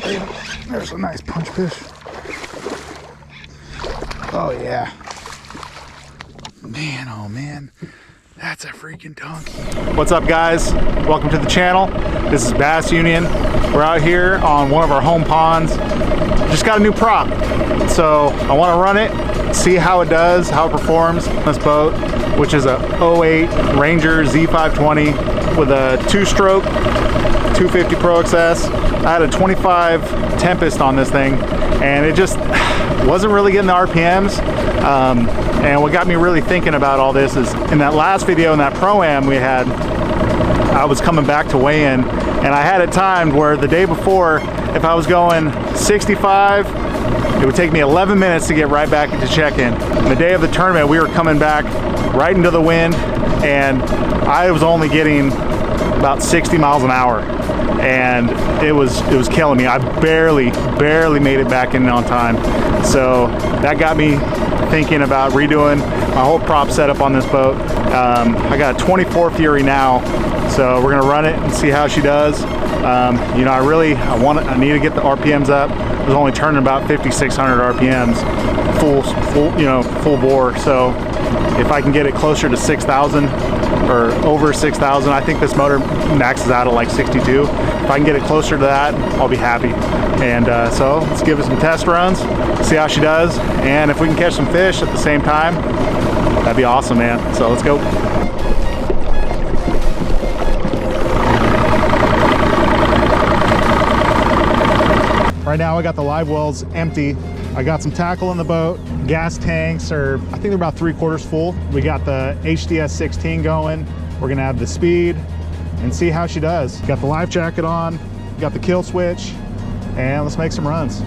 There's a nice punch fish. Oh yeah. Man, oh man. That's a freaking donkey. What's up, guys? Welcome to the channel. This is Bass Union. We're out here on one of our home ponds. Just got a new prop. So I want to run it, see how it does, how it performs on this boat, which is a 08 Ranger Z520 with a 2-stroke 250 Pro XS. I had a 25 Tempest on this thing, and it just wasn't really getting the RPMs. And what got me really thinking about all this is in that last video, in that Pro-Am we had, I was coming back to weigh in, and I had it timed where the day before, if I was going 65, it would take me 11 minutes to get right back into check-in. The day of the tournament, we were coming back right into the wind, and I was only getting about 60 miles an hour, and it was killing me. I barely made it back in on time. So that got me thinking about redoing my whole prop setup on this boat. I got a 24 Fury now, so we're gonna run it and see how she does. You know, I need to get the RPMs up. I was only turning about 5,600 RPMs, full bore. So if I can get it closer to 6,000 or over 6,000, I think this motor maxes out at like 62. If I can get it closer to that, I'll be happy. And so let's give it some test runs, see how she does, and if we can catch some fish at the same time, that'd be awesome, man. So let's go. Right now I got the live wells empty. I got some tackle in the boat. Gas tanks are, I think they're about 3/4 full. We got the HDS 16 going. We're gonna add the speed and see how she does. Got the life jacket on, got the kill switch, and let's make some runs.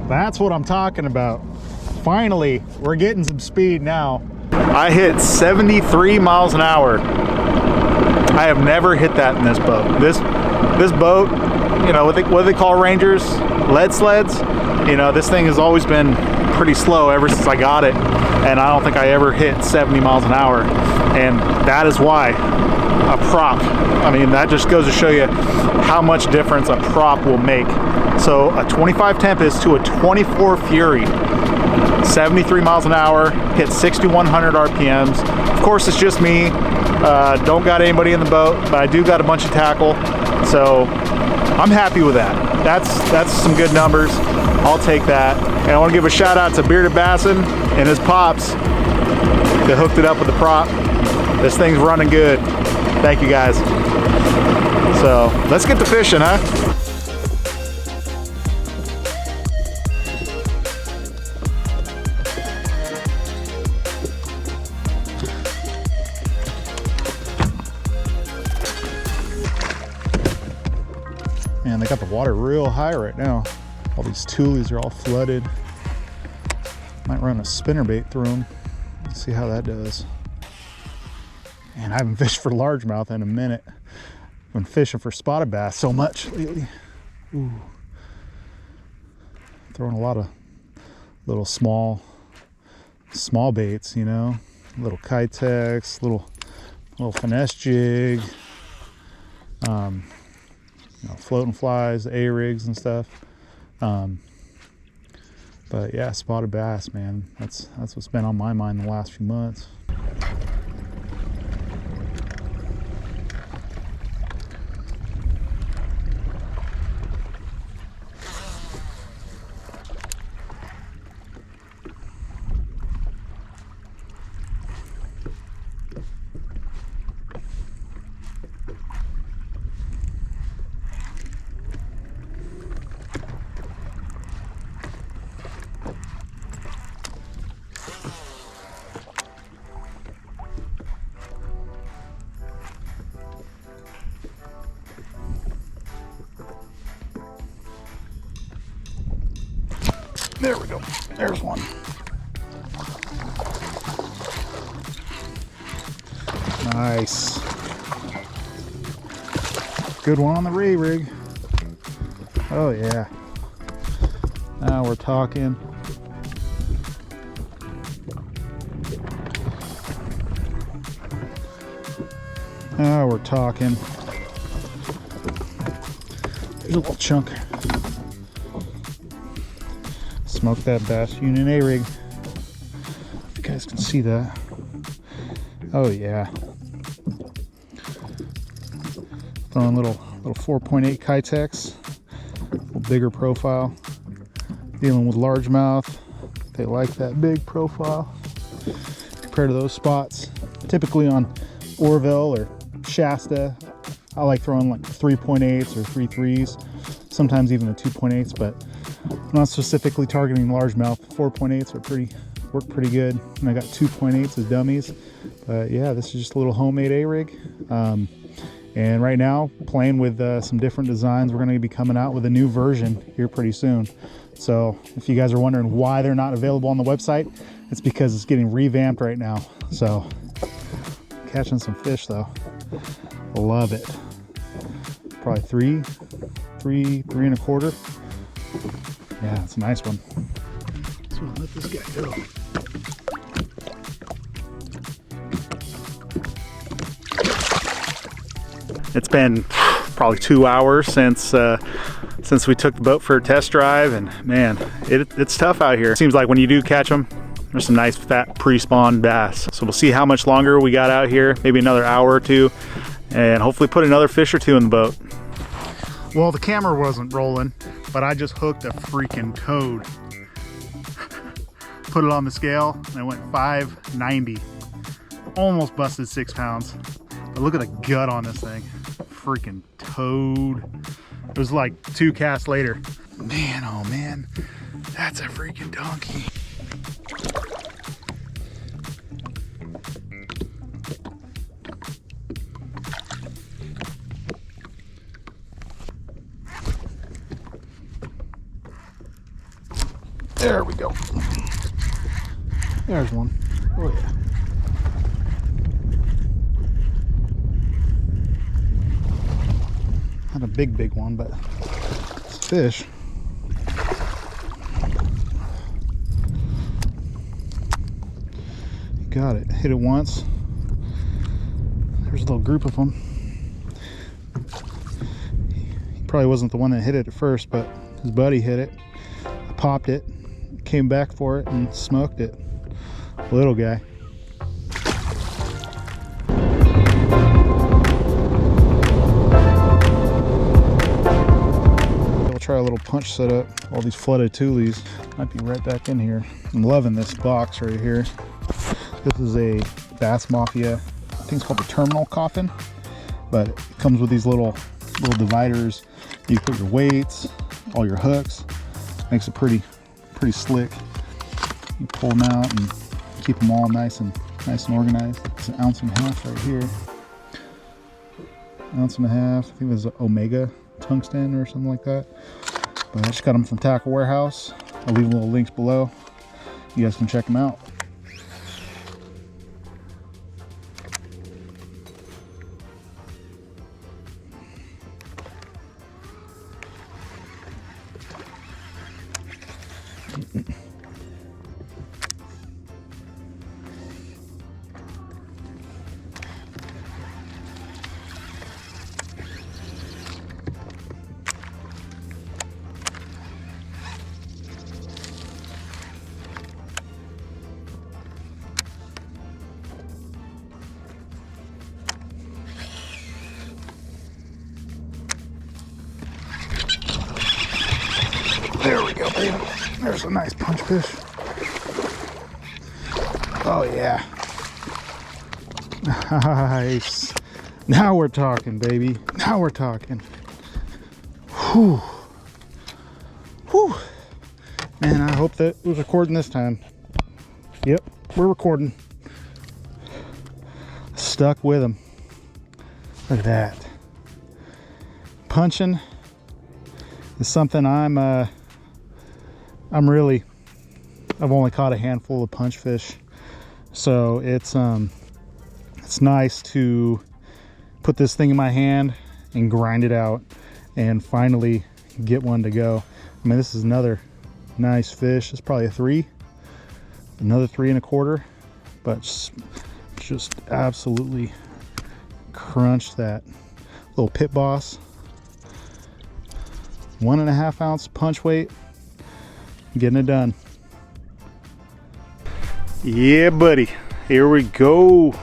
That's what I'm talking about. Finally, we're getting some speed now. I hit 73 miles an hour. I have never hit that in this boat. This boat, you know, what they call Rangers, lead sleds. You know, this thing has always been pretty slow ever since I got it, and I don't think I ever hit 70 miles an hour. And that is why a prop, I mean, that just goes to show you how much difference a prop will make. So a 25 Tempest to a 24 Fury, 73 miles an hour, hit 6,100 RPMs. Of course, it's just me. Don't got anybody in the boat, but I do got a bunch of tackle. So I'm happy with that. That's some good numbers. I'll take that. And I want to give a shout out to Bearded Bassin and his pops that hooked it up with the prop. This thing's running good. Thank you, guys. So let's get to fishing, huh? Man, they got the water real high right now. All these tulies are all flooded. Might run a spinnerbait through them. Let's see how that does. Man, I haven't fished for largemouth in a minute. I've been fishing for spotted bass so much lately. Ooh. Throwing a lot of little small baits, you know. Little Kitex, little finesse jig. You know, floating flies, A-rigs and stuff. But yeah, spotted bass, man. That's what's been on my mind the last few months. There we go. There's one. Nice. Good one on the ray rig. Oh yeah. Now we're talking. Now we're talking. There's a little chunk. Smoked that Bass Union A-rig. You guys can see that. Oh yeah. Throwing little 4.8 Kitex. A little bigger profile. Dealing with largemouth. They like that big profile compared to those spots. Typically on Orville or Shasta, I like throwing like 3.8s or 3.3s, sometimes even the 2.8s, but I'm not specifically targeting largemouth. 4.8s work pretty good, and I got 2.8s as dummies. But yeah, this is just a little homemade A-rig, and right now playing with some different designs. We're going to be coming out with a new version here pretty soon. So if you guys are wondering why they're not available on the website, it's because it's getting revamped right now. So catching some fish though. Love it. Probably three and a quarter. Yeah, it's a nice one. So I'll let this guy go. It's been probably 2 hours since we took the boat for a test drive, and man, it's tough out here. It seems like when you do catch them, there's some nice fat pre-spawn bass. So we'll see how much longer we got out here, maybe another hour or two, and hopefully put another fish or two in the boat. Well, the camera wasn't rolling, but I just hooked a freaking toad. Put it on the scale, and it went 590. Almost busted 6 pounds. But look at the gut on this thing. Freaking toad. It was like 2 casts later. Man, oh man, that's a freaking donkey. There we go. There's one. Oh yeah. Not a big one, but it's a fish. Got it. Hit it once. There's a little group of them. He probably wasn't the one that hit it at first, but his buddy hit it. I popped it, came back for it, and smoked it. Little guy. I'll try a little punch setup. All these flooded tules might be right back in here. I'm loving this box right here. This is a Bass Mafia, I think it's called the terminal coffin, but it comes with these little dividers. You put your weights, all your hooks. Makes it pretty slick. You pull them out and keep them all nice and organized. It's an 1.5 ounces right here. 1.5 ounces. I think it was Omega tungsten or something like that. But I just got them from Tackle Warehouse. I'll leave little links below. You guys can check them out. There we go, baby. There's a nice punch fish. Oh yeah. Nice. Now we're talking, baby. Now we're talking. Whew. Whew. Man, I hope that was recording this time. Yep, we're recording. Stuck with them. Look at that. Punching is something I'm really I've only caught a handful of punch fish, so it's nice to put this thing in my hand and grind it out and finally get one to go. I mean, this is another nice fish. It's probably a 3, another 3 1/4, but just absolutely crunched that little pit boss. 1.5 ounce punch weight, getting it done. Yeah, buddy, here we go.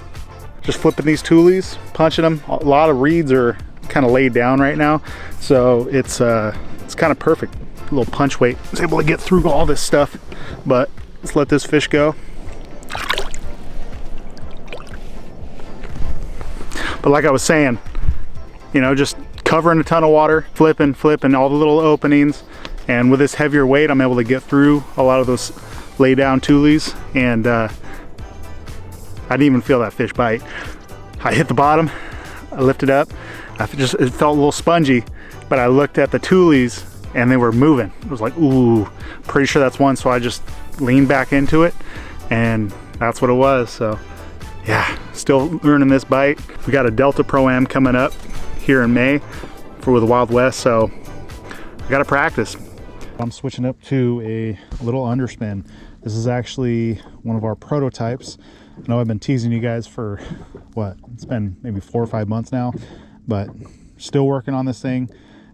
Just flipping these toolies, punching them. A lot of reeds are kind of laid down right now, so it's kind of perfect. A little punch weight. I was able to get through all this stuff, but let's let this fish go. But like I was saying, you know, just covering a ton of water, flipping all the little openings, and with this heavier weight, I'm able to get through a lot of those lay down toolies, and I didn't even feel that fish bite. I hit the bottom, I lifted up, it felt a little spongy, but I looked at the toolies and they were moving. It was like, ooh, pretty sure that's one. So I just leaned back into it, and that's what it was. So yeah, still earning this bite. We got a Delta Pro-Am coming up here in May for the Wild West, so I gotta practice. I'm switching up to a little underspin. This is actually one of our prototypes. I know I've been teasing you guys for what, it's been maybe 4 or 5 months now, but still working on this thing.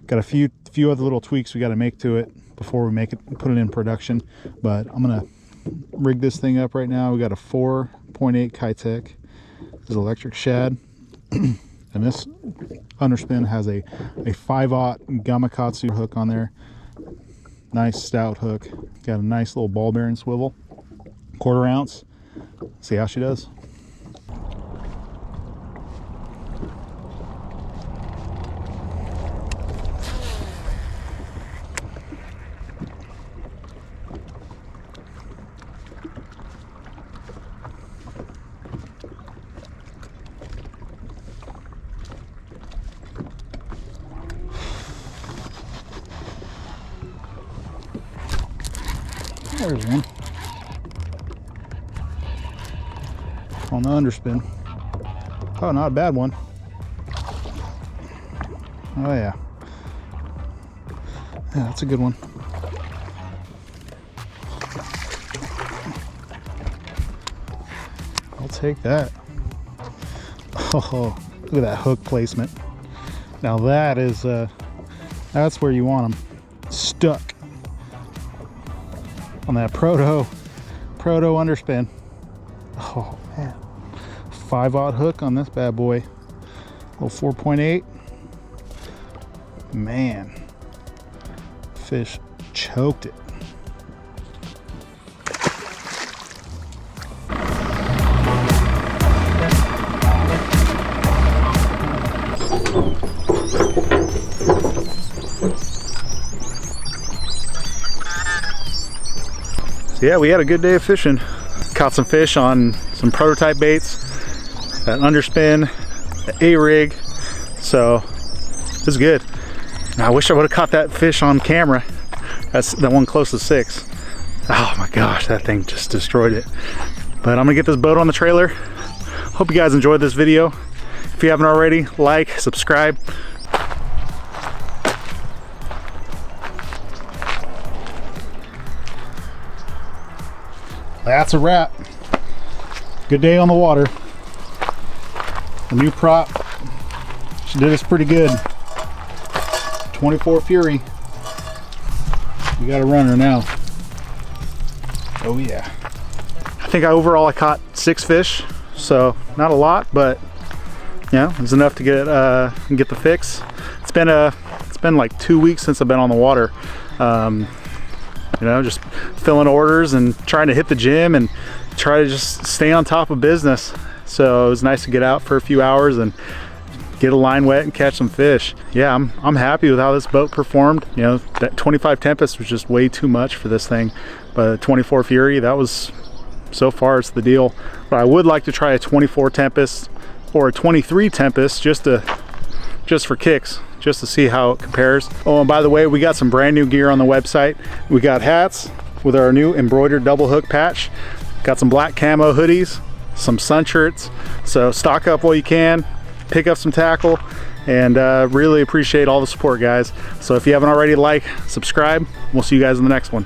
Got a few other little tweaks we got to make to it before we put it in production, but I'm gonna rig this thing up right now. We got a 4.8 Kitech, this is electric shad, and this underspin has a 5/0 Gamakatsu hook on there. Nice stout hook. Got a nice little ball bearing swivel, 1/4 ounce. See how she does. There's one on the underspin. Oh, not a bad one. Oh yeah, that's a good one. I'll take that. Oh, look at that hook placement. Now that is that's where you want them, stuck on that proto underspin. Oh man, 5/0 hook on this bad boy. Little 4.8. Man, fish choked it. Yeah, we had a good day of fishing. Caught some fish on some prototype baits, that underspin, the A-rig, so it was good. Now, I wish I would have caught that fish on camera. That's the one close to 6. Oh my gosh, that thing just destroyed it. But I'm gonna get this boat on the trailer. Hope you guys enjoyed this video. If you haven't already, like, subscribe. That's a wrap. Good day on the water. The new prop, she did us pretty good. 24 Fury. We got a runner now. Oh yeah. I think overall I caught 6 fish, so not a lot, but yeah, it was enough to get the fix. It's been like 2 weeks since I've been on the water. You know, just filling orders and trying to hit the gym and try to just stay on top of business. So it was nice to get out for a few hours and get a line wet and catch some fish. Yeah, I'm happy with how this boat performed. You know, that 25 Tempest was just way too much for this thing, but 24 Fury, that was, so far it's the deal. But I would like to try a 24 Tempest or a 23 Tempest just for kicks, just to see how it compares. Oh, and by the way, we got some brand new gear on the website. We got hats, with our new embroidered double hook patch. Got some black camo hoodies, some sun shirts. So stock up while you can, pick up some tackle, and really appreciate all the support, guys. So if you haven't already, like, subscribe. We'll see you guys in the next one.